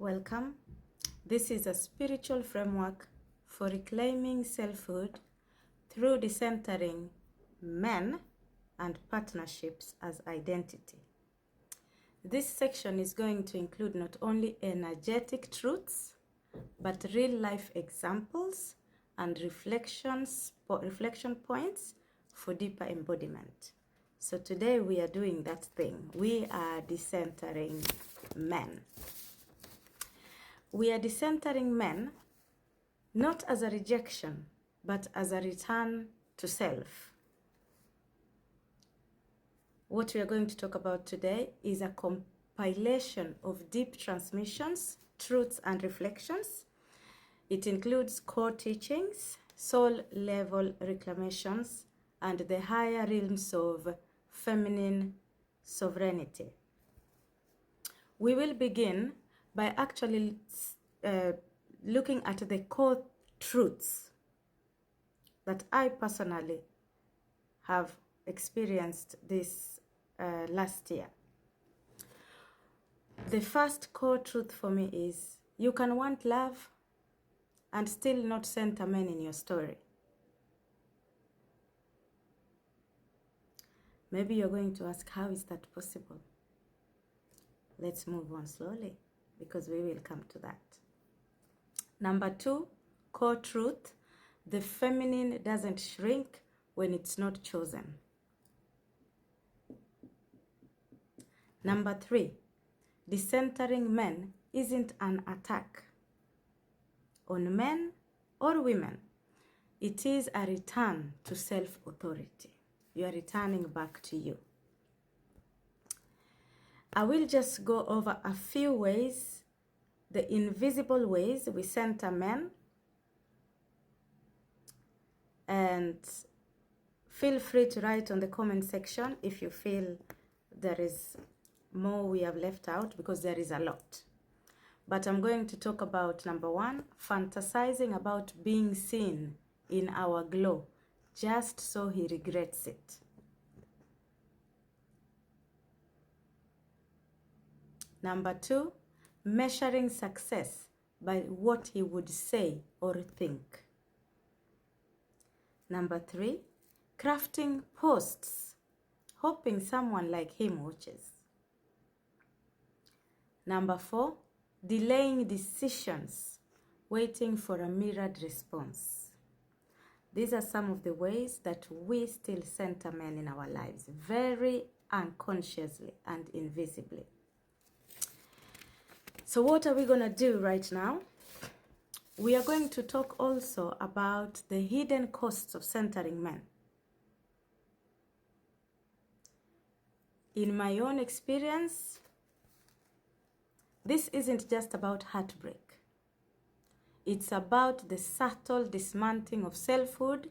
Welcome. This is a spiritual framework for reclaiming selfhood through decentering men and partnerships as identity. This section is going to include not only energetic truths, but real-life examples and reflection points for deeper embodiment. So today we are doing that thing. We are decentering men. We are decentering men not as a rejection, but as a return to self. What we are going to talk about today is a compilation of deep transmissions, truths, and reflections. It includes core teachings, soul-level reclamations, and the higher realms of feminine sovereignty. We will begin by actually looking at the core truths that I personally have experienced this last year. The first core truth for me is you can want love and still not center men in your story. Maybe you're going to ask, how is that possible? Let's move on slowly, because we will come to that. Number 2, core truth: the feminine doesn't shrink when it's not chosen. Number 3, decentering men isn't an attack on men or women. It is a return to self-authority. You are returning back to you. I will just go over a few ways, the invisible ways we center men, and feel free to write on the comment section if you feel there is more we have left out, because there is a lot. But I'm going to talk about number 1, fantasizing about being seen in our glow, just so he regrets it. Number 2, measuring success by what he would say or think. Number 3, crafting posts, hoping someone like him watches. Number 4, delaying decisions, waiting for a mirrored response. These are some of the ways that we still center men in our lives, very unconsciously and invisibly. So what are we going to do right now? We are going to talk also about the hidden costs of centering men. In my own experience, this isn't just about heartbreak. It's about the subtle dismantling of selfhood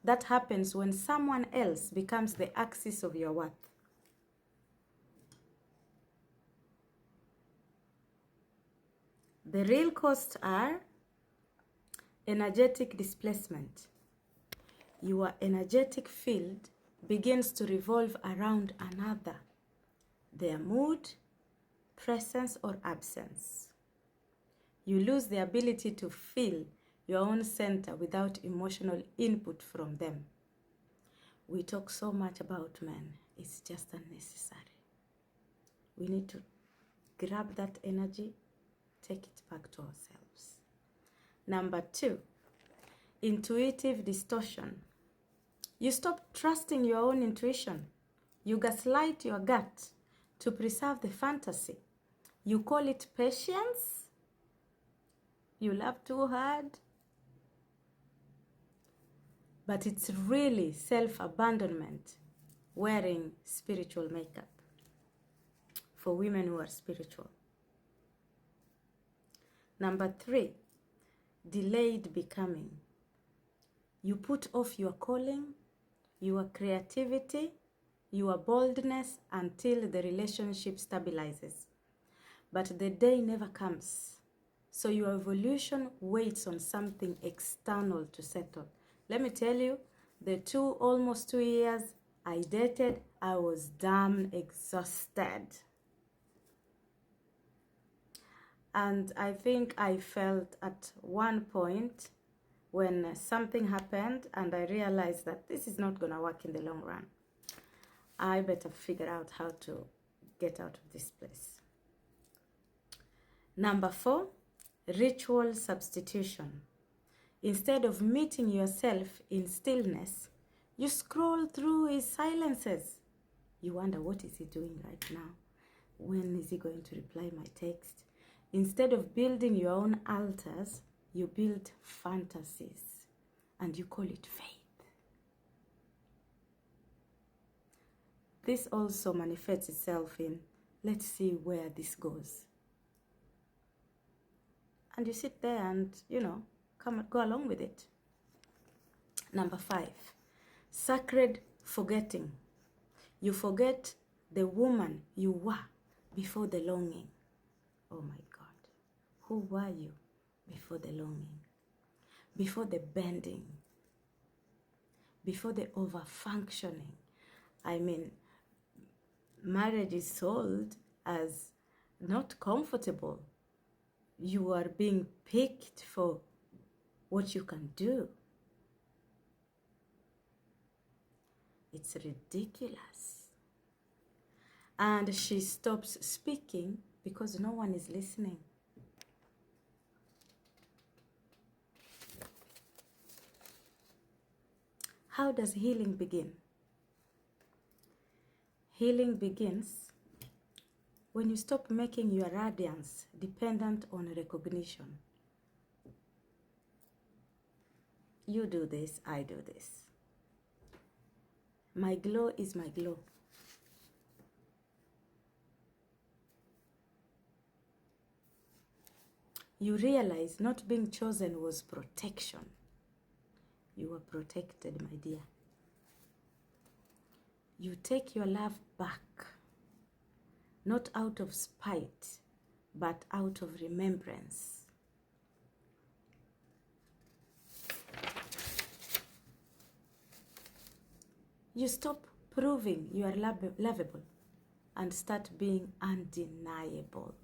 that happens when someone else becomes the axis of your worth. The real costs are energetic displacement. Your energetic field begins to revolve around another, their mood, presence, or absence. You lose the ability to feel your own center without emotional input from them. We talk so much about men, it's just unnecessary. We need to grab that energy, take it back to ourselves. Number 2, intuitive distortion. You stop trusting your own intuition. You gaslight your gut to preserve the fantasy. You call it patience. You love too hard. But it's really self-abandonment wearing spiritual makeup for women who are spiritual. Number 3, delayed becoming. You put off your calling, your creativity, your boldness until the relationship stabilizes. But the day never comes. So your evolution waits on something external to settle. Let me tell you, the almost 2 years I dated, I was damn exhausted. And I think I felt at one point when something happened and I realized that this is not going to work in the long run. I better figure out how to get out of this place. Number 4, ritual substitution. Instead of meeting yourself in stillness, you scroll through his silences. You wonder, what is he doing right now? When is he going to reply my text? Instead of building your own altars, you build fantasies and you call it faith. This also manifests itself in, let's see where this goes. And you sit there and, go along with it. Number 5, sacred forgetting. You forget the woman you were before the longing. Oh my God. Who were you before the longing? Before the bending? Before the over-functioning? I mean, marriage is sold as not comfortable. You are being picked for what you can do. It's ridiculous. And she stops speaking because no one is listening. How does healing begin? Healing begins when you stop making your radiance dependent on recognition. You do this, I do this. My glow is my glow. You realize not being chosen was protection. You were protected, my dear. You take your love back, not out of spite, but out of remembrance. You stop proving you are lovable and start being undeniable.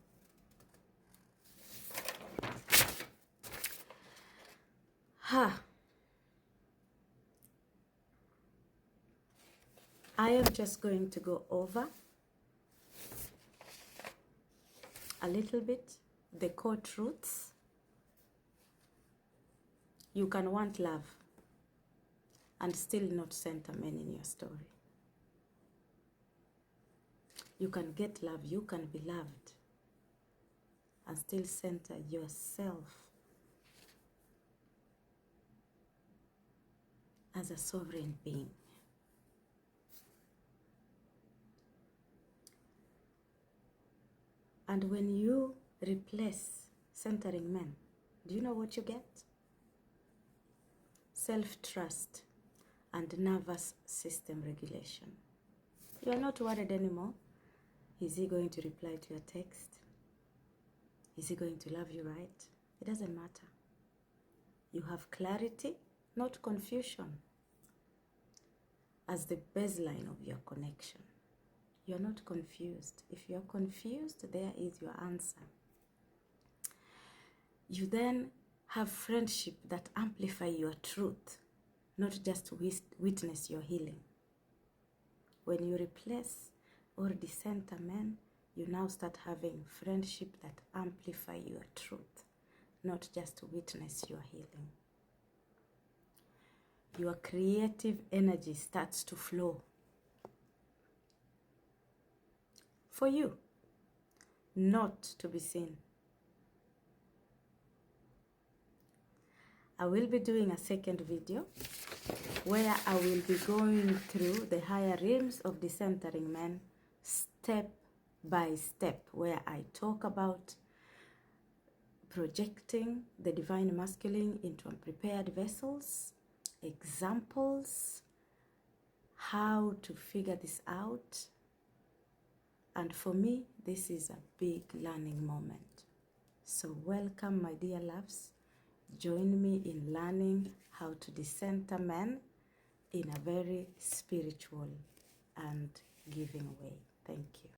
I am just going to go over a little bit the core truths. You can want love and still not center men in your story. You can get love, you can be loved and still center yourself as a sovereign being. And when you replace centering men, do you know what you get? Self-trust and nervous system regulation. You are not worried anymore. Is he going to reply to your text? Is he going to love you right? It doesn't matter. You have clarity, not confusion, as the baseline of your connection. You're not confused. If you're confused, there is your answer. You then have friendship that amplify your truth, not just witness your healing. When you replace or decenter men, you now start having friendship that amplify your truth, not just witness your healing. Your creative energy starts to flow. For you, not to be seen. I will be doing a second video where I will be going through the higher realms of decentering men step by step, where I talk about projecting the divine masculine into unprepared vessels, examples, how to figure this out. And for me, this is a big learning moment. So welcome, my dear loves. Join me in learning how to decenter men in a very spiritual and giving way. Thank you.